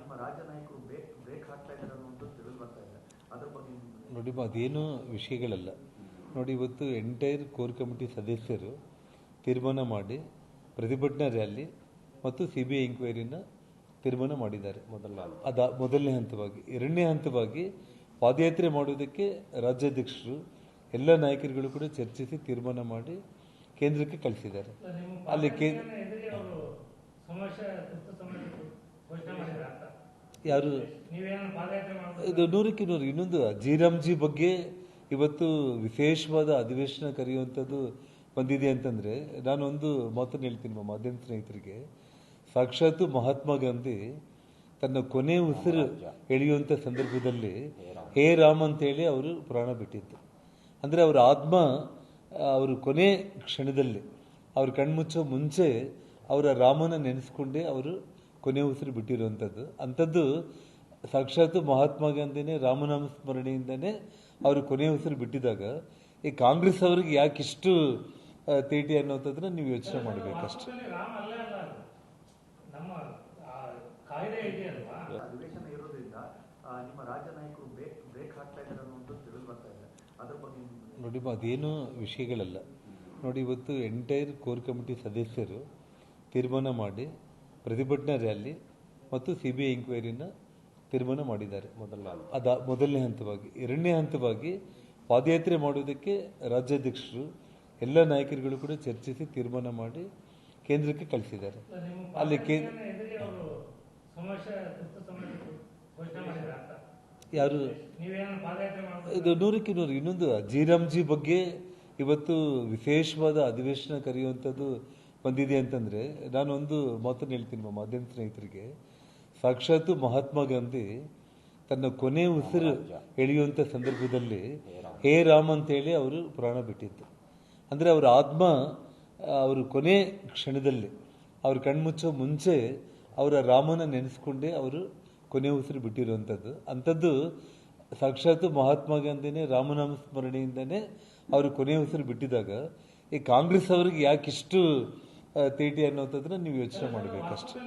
ನಿಮ್ಮ ರಾಜ್ಯ ನಾಯಕರು ಬ್ರೇಕ್ ಹಾಕ್ತಾ ಇದ್ದಾರೆ ಅನ್ನೋದು ತಿಳಿದು ಬರ್ತಾ ಇದೆ. ಅದ್ರ ಬಗ್ಗೆ ನೋಡಿ, ಅದೇನು ವಿಷಯಗಳಲ್ಲ. ನೋಡಿ, ಇವತ್ತು ಎಂಟೈರ್ ಕೋರ್ ಕಮಿಟಿ ಸದಸ್ಯರು ತೀರ್ಮಾನ ಮಾಡಿ ಪ್ರತಿಭಟನಾ ರ್ಯಾಲಿ ಮತ್ತು CBI ಎಂಕ್ವೈರಿನ ತೀರ್ಮಾನ ಮಾಡಿದ್ದಾರೆ. ಮೊದಲನೇ ಹಂತವಾಗಿ. ಎರಡನೇ ಹಂತವಾಗಿ ಪಾದಯಾತ್ರೆ ಮಾಡುವುದಕ್ಕೆ ರಾಜ್ಯಾಧ್ಯಕ್ಷರು ಎಲ್ಲ ನಾಯಕರುಗಳು ಕೂಡ ಚರ್ಚಿಸಿ ತೀರ್ಮಾನ ಮಾಡಿ ಕೇಂದ್ರಕ್ಕೆ ಕಳಿಸಿದ್ದಾರೆ. ಅಲ್ಲಿ ಯಾರು ಇದು 100ಕ್ಕೆ 100. ಇನ್ನೊಂದು ಜಿ ಬಗ್ಗೆ ಇವತ್ತು ವಿಶೇಷವಾದ ಅಧಿವೇಶನ ಕರೆಯುವಂಥದ್ದು ಬಂದಿದೆ ಅಂತಂದ್ರೆ, ನಾನೊಂದು ಮಾತನ್ನು ಹೇಳ್ತೀನಿ ಮಾಧ್ಯಮ ಸ್ನೇಹಿತರಿಗೆ. ಸಾಕ್ಷಾತ್ ಮಹಾತ್ಮ ಗಾಂಧಿ ತನ್ನ ಕೊನೆ ಉಸಿರು ಎಳೆಯುವಂಥ ಸಂದರ್ಭದಲ್ಲಿ ಹೇ ರಾಮ್ ಅಂತೇಳಿ ಅವರು ಪ್ರಾಣ ಬಿಟ್ಟಿದ್ದು. ಅಂದರೆ ಅವರ ಆತ್ಮ ಅವರು ಕೊನೆ ಕ್ಷಣದಲ್ಲಿ ಅವ್ರ ಕಣ್ಮುಚ್ಚೋ ಮುಂಚೆ ಅವರ ರಾಮನ ನೆನೆಸ್ಕೊಂಡೇ ಅವರು ಕೊನೆ ಉಸಿರು ಬಿಟ್ಟಿರುವಂಥದ್ದು. ಅಂಥದ್ದು ಸಾಕ್ಷಾತ್ ಮಹಾತ್ಮ ಗಾಂಧಿನೇ ರಾಮನಾಮ ಸ್ಮರಣೆಯಿಂದನೇ ಅವರು ಕೊನೆ ಉಸಿರು ಬಿಟ್ಟಿದಾಗ ಈ ಕಾಂಗ್ರೆಸ್ ಅವ್ರಿಗೆ ಯಾಕಿಷ್ಟು ತೇಟಿ ಅನ್ನೋಂಥದ್ದನ್ನ ನೀವು ಯೋಚನೆ ಮಾಡಬೇಕಷ್ಟೆ. ಅಧಿವೇಶನ ಇರೋದ್ರಿಂದ ನಿಮ್ಮ ರಾಜ್ಯ ನಾಯಕರು ಬ್ರೇಕ್ ಹಾಕ್ತಾ ಇದ್ದಾರೆ ಅನ್ನೋದು ತಿಳಿದು ಬರ್ತಾ ಇದೆ. ಅದ್ರ ಬಗ್ಗೆ ನೋಡಿ, ಅದೇನು ವಿಷಯಗಳಲ್ಲ. ನೋಡಿ, ಇವತ್ತು ಎಂಟೈರ್ ಕೋರ್ ಕಮಿಟಿ ಸದಸ್ಯರು ತೀರ್ಮಾನ ಮಾಡಿ ಪ್ರತಿಭಟನಾ ರ್ಯಾಲಿ ಮತ್ತು CBI ಎಂಕ್ವೈರಿನ ತೀರ್ಮಾನ ಮಾಡಿದ್ದಾರೆ. ಮೊದಲನೇ ಹಂತವಾಗಿ. ಎರಡನೇ ಹಂತವಾಗಿ ಪಾದಯಾತ್ರೆ ಮಾಡುವುದಕ್ಕೆ ರಾಜ್ಯಾಧ್ಯಕ್ಷರು ಎಲ್ಲ ನಾಯಕರುಗಳು ಕೂಡ ಚರ್ಚಿಸಿ ತೀರ್ಮಾನ ಮಾಡಿ ಕೇಂದ್ರಕ್ಕೆ ಕಳಿಸಿದ್ದಾರೆ. ಅಲ್ಲಿ ಯಾರು ಇದು 100ಕ್ಕೆ 100. ಇನ್ನೊಂದು ಜಿ ಬಗ್ಗೆ ಇವತ್ತು ವಿಶೇಷವಾದ ಅಧಿವೇಶನ ಕರೆಯುವಂಥದ್ದು ಬಂದಿದೆ ಅಂತಂದ್ರೆ, ನಾನೊಂದು ಮಾತನ್ನು ಹೇಳ್ತೀನಿ ಮಾಧ್ಯಮ ಸ್ನೇಹಿತರಿಗೆ. ಸಾಕ್ಷಾತ್ ಮಹಾತ್ಮ ಗಾಂಧಿ ತನ್ನ ಕೊನೆ ಉಸಿರು ಎಳೆಯುವಂಥ ಸಂದರ್ಭದಲ್ಲಿ ಹೇ ರಾಮ್ ಅಂತೇಳಿ ಅವರು ಪ್ರಾಣ ಬಿಟ್ಟಿದ್ದು. ಅಂದರೆ ಅವರ ಆತ್ಮ ಅವರು ಕೊನೆ ಕ್ಷಣದಲ್ಲಿ ಅವ್ರ ಕಣ್ಮುಚ್ಚೋ ಮುಂಚೆ ಅವರ ರಾಮನ ನೆನೆಸ್ಕೊಂಡೇ ಅವರು ಕೊನೆ ಉಸಿರು ಬಿಟ್ಟಿರುವಂಥದ್ದು. ಅಂಥದ್ದು ಸಾಕ್ಷಾತ್ ಮಹಾತ್ಮ ಗಾಂಧಿನೇ ರಾಮನಾಮ ಸ್ಮರಣೆಯಿಂದನೇ ಅವರು ಕೊನೆ ಉಸಿರು ಬಿಟ್ಟಿದಾಗ ಈ ಕಾಂಗ್ರೆಸ್ ಅವ್ರಿಗೆ ಯಾಕಿಷ್ಟು ತೇಟಿ ಅನ್ನೋಂಥದ್ದನ್ನ ನೀವು ಯೋಚನೆ ಮಾಡಬೇಕಷ್ಟೆ.